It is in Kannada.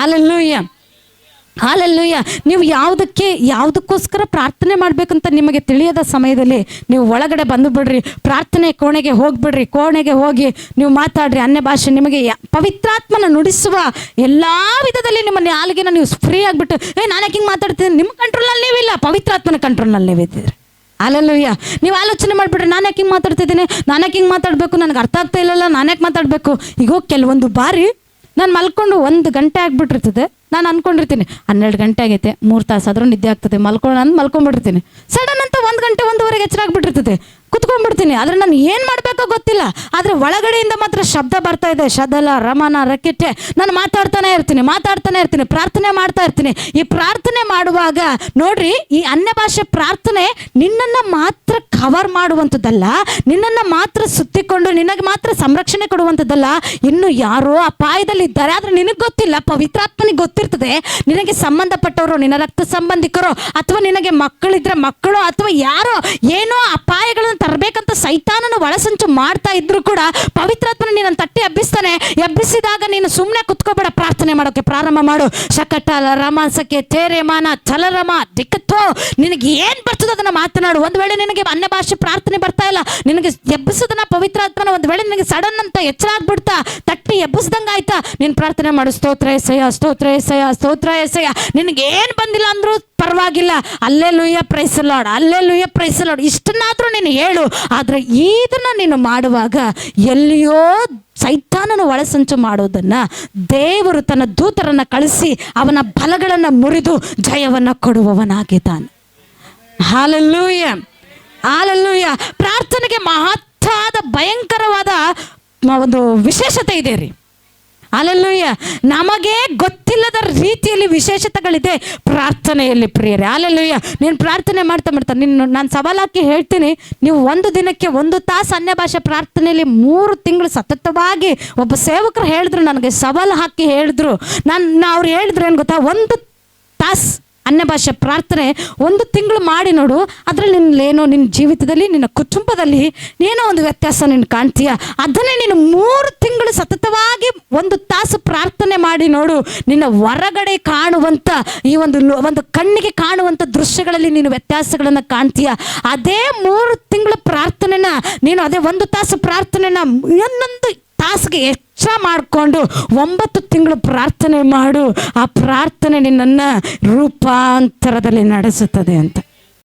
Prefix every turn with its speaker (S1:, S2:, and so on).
S1: Hallelujah, hallelujah. ನೀವು ಯಾವುದಕ್ಕೋಸ್ಕರ ಪ್ರಾರ್ಥನೆ ಮಾಡಬೇಕಂತ ನಿಮಗೆ ತಿಳಿಯದ ಸಮಯದಲ್ಲಿ ನೀವು ಒಳಗಡೆ ಬಂದು ಬಿಡ್ರಿ, ಪ್ರಾರ್ಥನೆ ಕೋಣೆಗೆ ಹೋಗ್ಬಿಡ್ರಿ. ಕೋಣೆಗೆ ಹೋಗಿ ನೀವು ಮಾತಾಡ್ರಿ ಅನ್ಯ ಭಾಷೆ. ನಿಮಗೆ ಪವಿತ್ರಾತ್ಮನ ನುಡಿಸುವ ಎಲ್ಲ ವಿಧದಲ್ಲಿ ನಿಮ್ಮ ನಾಲಿಗೆನ ನೀವು ಫ್ರೀ ಆಗಿಬಿಟ್ಟು ನಾನು ಯಾಕೆ ಹಿಂಗೆ ಮಾತಾಡ್ತೀನಿ, ನಿಮ್ಮ ಕಂಟ್ರೋಲ್ನಲ್ಲಿ ನೀವಿಲ್ಲ, ಪವಿತ್ರಾತ್ಮನ ಕಂಟ್ರೋಲ್ನಲ್ಲಿ ನೀವಿದ್ದೀರಿ. ಹಾಲೆಲೂಯ. ನೀವು ಆಲೋಚನೆ ಮಾಡಿಬಿಟ್ರೆ ನಾನು ಯಾಕೆ ಹಿಂಗೆ ಮಾತಾಡ್ತಿದ್ದೀನಿ, ನಾನು ಯಾಕೆ ಹಿಂಗೆ ಮಾತಾಡಬೇಕು, ನನಗೆ ಅರ್ಥ ಆಗ್ತಾ ಇಲ್ಲಲ್ಲ, ನಾನು ಯಾಕೆ ಮಾತಾಡಬೇಕು. ಈಗ ಕೆಲವೊಂದು ಬಾರಿ ನಾನು ಮಲ್ಕೊಂಡು 1 ಗಂಟೆ ಆಗಿಬಿಟ್ಟಿರ್ತದೆ, ನಾನು ಅಂದ್ಕೊಂಡಿರ್ತೀನಿ 12 ಗಂಟೆ ಆಗೈತೆ, 3 ತಾಸು ಆದರೂ ನಿದ್ದೆ ಆಗ್ತದೆ, ಮಲ್ಕೊಂಡ್ಬಿಡ್ತೀನಿ. ಸಡನ್ ಅಂತ 1 ಗಂಟೆ 1:15 ಎಚ್ಚರ ಆಗಿಬಿಟ್ಟಿರ್ತದೆ, ಕುತ್ಕೊಂಡ್ಬಿಡ್ತೀನಿ. ಆದರೆ ನಾನು ಏನು ಮಾಡಬೇಕೋ ಗೊತ್ತಿಲ್ಲ. ಆದರೆ ಒಳಗಡೆಯಿಂದ ಮಾತ್ರ ಶಬ್ದ ಬರ್ತಾ ಇದೆ, ಶದಲ ರಮನ ರಕೆಟ್ಟೆ. ನಾನು ಮಾತಾಡ್ತಾನೆ ಇರ್ತೀನಿ, ಪ್ರಾರ್ಥನೆ ಮಾಡ್ತಾ ಇರ್ತೀನಿ. ಈ ಪ್ರಾರ್ಥನೆ ಮಾಡುವಾಗ ನೋಡ್ರಿ, ಈ ಅನ್ಯ ಭಾಷೆ ಪ್ರಾರ್ಥನೆ ನಿನ್ನನ್ನು ಮಾತ್ರ ಕವರ್ ಮಾಡುವಂಥದ್ದಲ್ಲ, ನಿನ್ನನ್ನು ಮಾತ್ರ ಸುತ್ತಿಕೊಂಡು ನಿನಗೆ ಮಾತ್ರ ಸಂರಕ್ಷಣೆ ಕೊಡುವಂಥದ್ದಲ್ಲ. ಇನ್ನು ಯಾರೋ ಅಪಾಯದಲ್ಲಿ ಇದ್ದಾರೆ, ಆದರೆ ನಿನಗೆ ಗೊತ್ತಿಲ್ಲ, ಪವಿತ್ರಾತ್ಮನಿಗೆ ಗೊತ್ತಿರ್ತದೆ. ನಿನಗೆ ಸಂಬಂಧಪಟ್ಟವರು, ನಿನ್ನ ರಕ್ತ ಸಂಬಂಧಿಕರು, ಅಥವಾ ನಿನಗೆ ಮಕ್ಕಳಿದ್ರೆ ಮಕ್ಕಳು, ಅಥವಾ ಯಾರೋ ಏನೋ ಅಪಾಯಗಳನ್ನು ತರಬೇಕಂತ ಸೈತಾನನ ಒಳಸಂಚು ಮಾಡ್ತಾ ಇದ್ರು ಕೂಡ ಪವಿತ್ರಾತ್ಮನ ನೀನು ತಟ್ಟಿ ಎಬ್ಬಿಸ್ತಾನೆ. ಎಬ್ಬಿಸಿದಾಗ ನೀನು ಸುಮ್ಮನೆ ಕುತ್ಕೋಬೇಡ, ಪ್ರಾರ್ಥನೆ ಮಾಡೋಕೆ ಪ್ರಾರಂಭ ಮಾಡು. ಶಕಟ ರಮಾಸಕ್ಕೆ ತೇರೆಮಾನ ಚಲರಮ ದಿಕ್ಕತ್ವೋ, ನಿನಗೆ ಏನು ಬರ್ತದೆ ಅದನ್ನು ಮಾತನಾಡು. ಒಂದು ವೇಳೆ ನಿನಗೆ ಅನ್ಯ ಭಾಷೆ ಪ್ರಾರ್ಥನೆ ಬರ್ತಾ ಇಲ್ಲ, ನಿನಗೆ ಎಬ್ಬಿಸೋದನ್ನ ಪವಿತ್ರಾತ್ಮನ ಒಂದು ವೇಳೆ ನಿನಗೆ ಸಡನ್ ಅಂತ ಎಚ್ಚರ ಆಗ್ಬಿಡ್ತಾ, ತಟ್ಟಿ ಎಬ್ಬಿಸ್ದಂಗೆ ಆಯ್ತಾ, ನೀನು ಪ್ರಾರ್ಥನೆ ಮಾಡು. ಸ್ತೋತ್ರ ಎಸೆಯ, ಸ್ತೋತ್ರ ಎಸೆಯ, ಸ್ತೋತ್ರ ಎಸೆಯ. ನಿನಗೆ ಏನು ಬಂದಿಲ್ಲ ಅಂದ್ರೂ ಪರವಾಗಿಲ್ಲ, hallelujah praise the Lord, hallelujah praise the Lord, ಇಷ್ಟನ್ನಾದರೂ ನೀನು ಹೇಳು. ಆದರೆ ಇದನ್ನು ನೀನು ಮಾಡುವಾಗ ಎಲ್ಲಿಯೋ ಸೈತಾನನ ಒಳಸಂಚು ಮಾಡೋದನ್ನ ದೇವರು ತನ್ನ ದೂತರನ್ನು ಕಳಿಸಿ ಅವನ ಬಲಗಳನ್ನು ಮುರಿದು ಜಯವನ್ನು ಕೊಡುವವನಾಗಿದ್ದಾನೆ. Hallelujah, hallelujah. ಪ್ರಾರ್ಥನೆಗೆ ಮಹತ್ತಾದ ಭಯಂಕರವಾದ ಒಂದು ವಿಶೇಷತೆ ಇದೆ ರೀ. ಹಾಲೆಲೂಯ. ನಮಗೆ ಗೊತ್ತಿಲ್ಲದ ರೀತಿಯಲ್ಲಿ ವಿಶೇಷತೆಗಳಿದೆ ಪ್ರಾರ್ಥನೆಯಲ್ಲಿ ಪ್ರಿಯರೇ. ಹಾಲೆಲೂಯ. ನೀನು ಪ್ರಾರ್ಥನೆ ಮಾಡ್ತಾ ನಾನು ಸವಾಲಾಕಿ ಹೇಳ್ತೀನಿ, ನೀವು 1 ದಿನಕ್ಕೆ 1 ತಾಸು ಅನ್ಯ ಭಾಷೆ ಪ್ರಾರ್ಥನೆಯಲ್ಲಿ 3 ತಿಂಗಳು ಸತತವಾಗಿ ಒಬ್ಬ ಸೇವಕರು ಹೇಳಿದ್ರು, ನನಗೆ ಸವಾಲು ಹಾಕಿ ಹೇಳಿದ್ರು. ಅವ್ರು ಹೇಳಿದ್ರು ಏನು ಗೊತ್ತಾ, 1 ತಾಸು ಅನ್ಯ ಭಾಷೆ ಪ್ರಾರ್ಥನೆ 1 ತಿಂಗಳು ಮಾಡಿ ನೋಡು, ಅದರಲ್ಲಿ ನಿನ್ನ ಜೀವಿತದಲ್ಲಿ, ನಿನ್ನ ಕುಟುಂಬದಲ್ಲಿ ಏನೋ ಒಂದು ವ್ಯತ್ಯಾಸ ನೀನು ಕಾಣ್ತೀಯ. ಅದನ್ನೇ ನೀನು 3 ತಿಂಗಳು ಸತತವಾಗಿ 1 ತಾಸು ಪ್ರಾರ್ಥನೆ ಮಾಡಿ ನೋಡು, ನಿನ್ನ ಹೊರಗಡೆ ಕಾಣುವಂಥ ಈ ಒಂದು ಕಣ್ಣಿಗೆ ಕಾಣುವಂಥ ದೃಶ್ಯಗಳಲ್ಲಿ ನೀನು ವ್ಯತ್ಯಾಸಗಳನ್ನು ಕಾಣ್ತೀಯ. ಅದೇ 3 ತಿಂಗಳ ಪ್ರಾರ್ಥನೆನ ನೀನು ಅದೇ 1 ತಾಸು ಪ್ರಾರ್ಥನೆನ 11 ತಾಸಿಗೆ ಹೆಚ್ಚ ಮಾಡಿಕೊಂಡು 9 ತಿಂಗಳು ಪ್ರಾರ್ಥನೆ ಮಾಡು. ಆ ಪ್ರಾರ್ಥನೆ ನಿನ್ನನ್ನು ರೂಪಾಂತರದಲ್ಲಿ ನಡೆಸುತ್ತದೆ ಅಂತ.